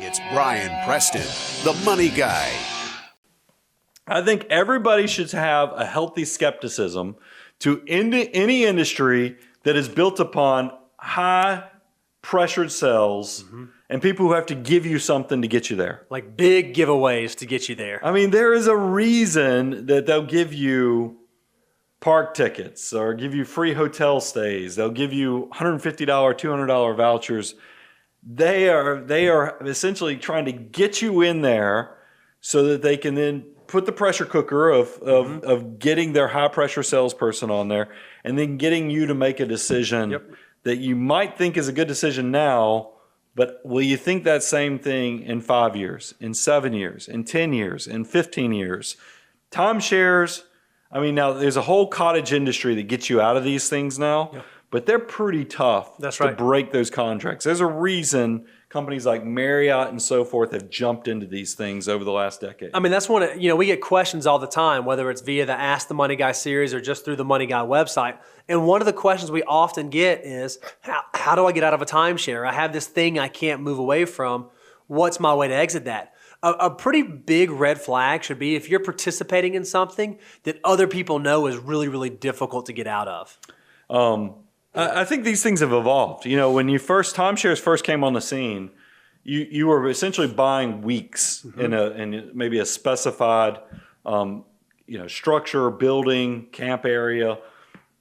It's Brian Preston, the money guy. I think everybody should have a healthy skepticism to any industry that is built upon high pressured sales and people who have to give you something to get you there. Like big giveaways to get you there. I mean, there is a reason that they'll give you park tickets or give you free hotel stays. They'll give you $150, $200 vouchers. They are essentially trying to get you in there so that they can then put the pressure cooker of getting their high pressure salesperson on there and then getting you to make a decision that you might think is a good decision now, but will you think that same thing in 5 years, in 7 years, in 10 years, in 15 years? Timeshares, I mean, now there's a whole cottage industry that gets you out of these things now, but they're pretty tough to break those contracts. There's a reason companies like Marriott and so forth have jumped into these things over the last decade. I mean, that's one of, we get questions all the time, whether it's via the Ask the Money Guy series or just through the Money Guy website. And one of the questions we often get is, how do I get out of a timeshare? I have this thing I can't move away from. What's my way to exit that? A pretty big red flag should be if you're participating in something that other people know is really, really difficult to get out of. I think these things have evolved. When timeshares first came on the scene, you were essentially buying weeks in maybe a specified structure, building, camp area.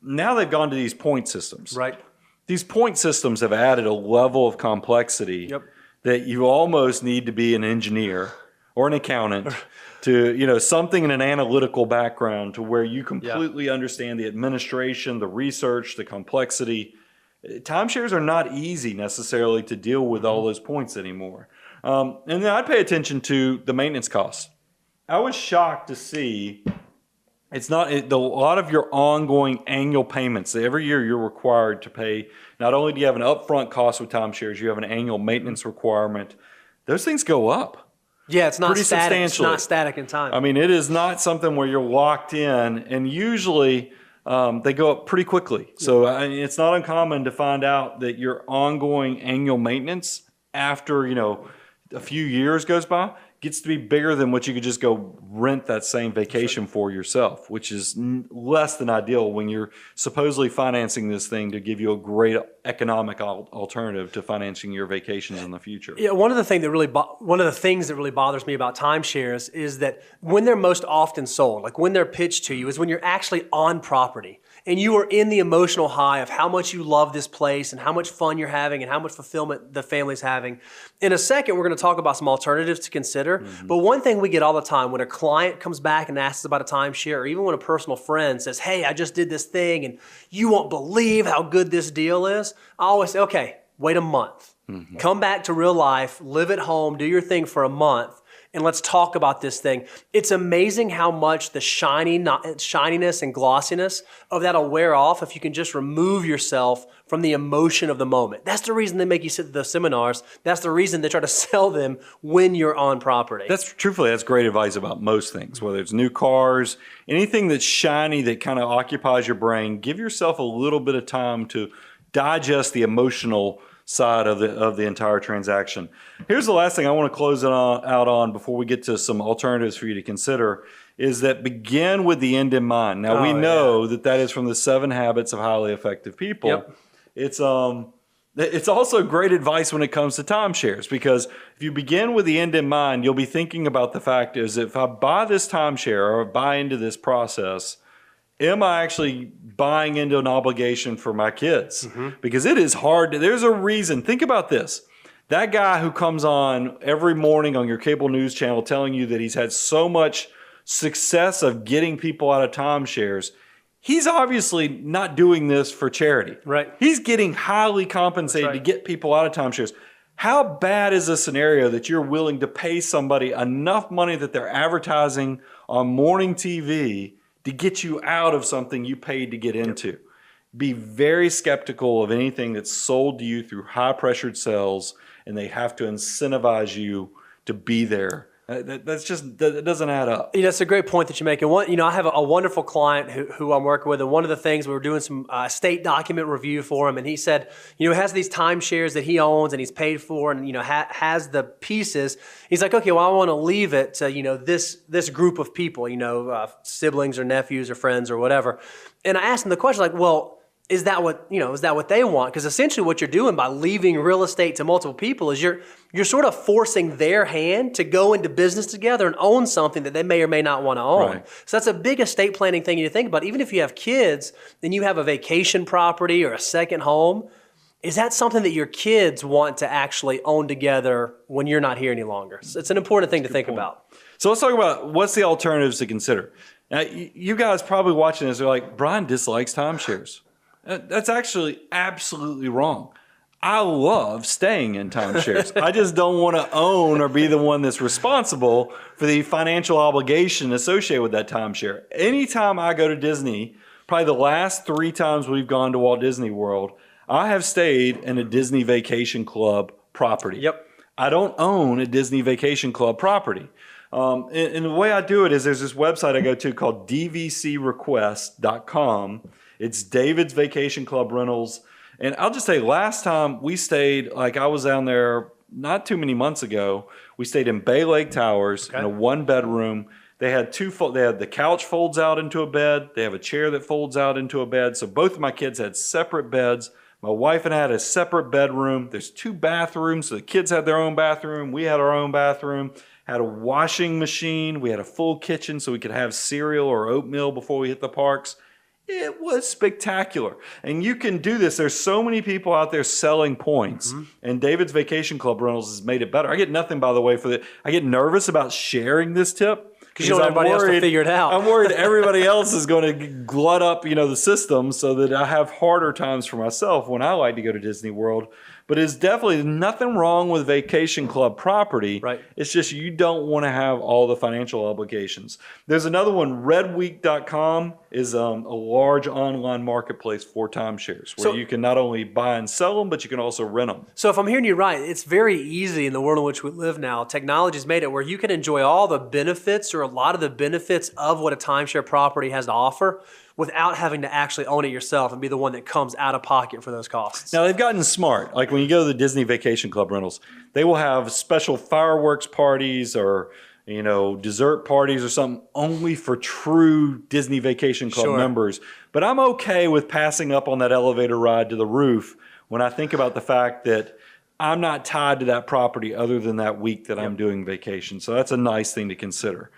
Now they've gone to these point systems. Right. These point systems have added a level of complexity that you almost need to be an engineer or an accountant to, something in an analytical background to where you completely understand the administration, the research, the complexity. Timeshares are not easy necessarily to deal with all those points anymore. And then I'd pay attention to the maintenance costs. I was shocked to see a lot of your ongoing annual payments. Every year you're required to pay. Not only do you have an upfront cost with timeshares, you have an annual maintenance requirement. Those things go up. Yeah, it's not pretty static. Substantially. It's not static in time. I mean, it is not something where you're locked in, and usually they go up pretty quickly. So it's not uncommon to find out that your ongoing annual maintenance after a few years goes by gets to be bigger than what you could just go rent that same vacation for yourself, which is less than ideal when you're supposedly financing this thing to give you a great economic alternative to financing your vacations in the future. Yeah, one of the things that really bothers me about timeshares is that when they're most often sold, like when they're pitched to you, is when you're actually on property and you are in the emotional high of how much you love this place and how much fun you're having and how much fulfillment the family's having. In a second, we're going to talk about some alternatives to consider. But one thing we get all the time when a client comes back and asks about a timeshare, or even when a personal friend says, hey, I just did this thing and you won't believe how good this deal is, I always say, okay, wait a month. Come back to real life, live at home, do your thing for a month, and let's talk about this thing. It's amazing how much the shininess and glossiness of that will wear off if you can just remove yourself from the emotion of the moment. That's the reason they make you sit at the seminars. That's the reason they try to sell them when you're on property. That's great advice about most things, whether it's new cars, anything that's shiny that kind of occupies your brain. Give yourself a little bit of time to digest the emotional side of the entire transaction. Here's the last thing I want to close it out on before we get to some alternatives for you to consider, is that begin with the end in mind. Now, we know that is from the 7 Habits of Highly Effective People. It's also great advice when it comes to timeshares, because if you begin with the end in mind, you'll be thinking about the fact is, if I buy this timeshare or buy into this process, am I actually buying into an obligation for my kids? Because it is hard. There's a reason. Think about this. That guy who comes on every morning on your cable news channel telling you that he's had so much success of getting people out of timeshares, he's obviously not doing this for charity. Right. He's getting highly compensated to get people out of timeshares. How bad is a scenario that you're willing to pay somebody enough money that they're advertising on morning TV to get you out of something you paid to get into? Be very skeptical of anything that's sold to you through high pressured sales, and they have to incentivize you to be there That doesn't add up. It's a great point that you make. And I have a wonderful client who I'm working with, and one of the things we were doing some state document review for him, and he said, he has these timeshares that he owns and he's paid for, and has the pieces. He's like, okay, well, I want to leave it to this group of people, siblings or nephews or friends or whatever. And I asked him the question, like, well, is that what they want? Because essentially what you're doing by leaving real estate to multiple people is you're sort of forcing their hand to go into business together and own something that they may or may not want to own. Right. So that's a big estate planning thing you need to think about. Even if you have kids and you have a vacation property or a second home, is that something that your kids want to actually own together when you're not here any longer? So it's an important thing to think about. So let's talk about what's the alternatives to consider. Now, you guys probably watching this are like, Brian dislikes timeshares. That's actually absolutely wrong. I love staying in timeshares. I just don't want to own or be the one that's responsible for the financial obligation associated with that timeshare. Anytime I go to Disney, probably the last 3 times we've gone to Walt Disney World, I have stayed in a Disney Vacation Club property. Yep. I don't own a Disney Vacation Club property. And the way I do it is there's this website I go to called dvcrequest.com. It's David's Vacation Club Rentals. And I'll just say, last time we stayed, like I was down there not too many months ago, we stayed in Bay Lake Towers in a 1-bedroom. They had the couch folds out into a bed. They have a chair that folds out into a bed. So both of my kids had separate beds. My wife and I had a separate bedroom. There's 2 bathrooms. So the kids had their own bathroom. We had our own bathroom. Had a washing machine. We had a full kitchen so we could have cereal or oatmeal before we hit the parks. It was spectacular. And you can do this. There's so many people out there selling points. And David's Vacation Club Rentals has made it better. I get nothing, by the way, for that. I get nervous about sharing this tip. Because you don't want everybody else to figure it out. I'm worried everybody else is going to glut up, the system so that I have harder times for myself when I like to go to Disney World. But it's definitely nothing wrong with vacation club property. Right. It's just you don't want to have all the financial obligations. There's another one, redweek.com is a large online marketplace for timeshares where you can not only buy and sell them, but you can also rent them. So if I'm hearing you right, it's very easy in the world in which we live now. Technology's made it where you can enjoy all the benefits or a lot of the benefits of what a timeshare property has to offer without having to actually own it yourself and be the one that comes out of pocket for those costs. Now, they've gotten smart. Like when you go to the Disney Vacation Club Rentals, they will have special fireworks parties or, dessert parties or something only for true Disney Vacation Club members. But I'm okay with passing up on that elevator ride to the roof when I think about the fact that I'm not tied to that property other than that week that I'm doing vacation. So that's a nice thing to consider.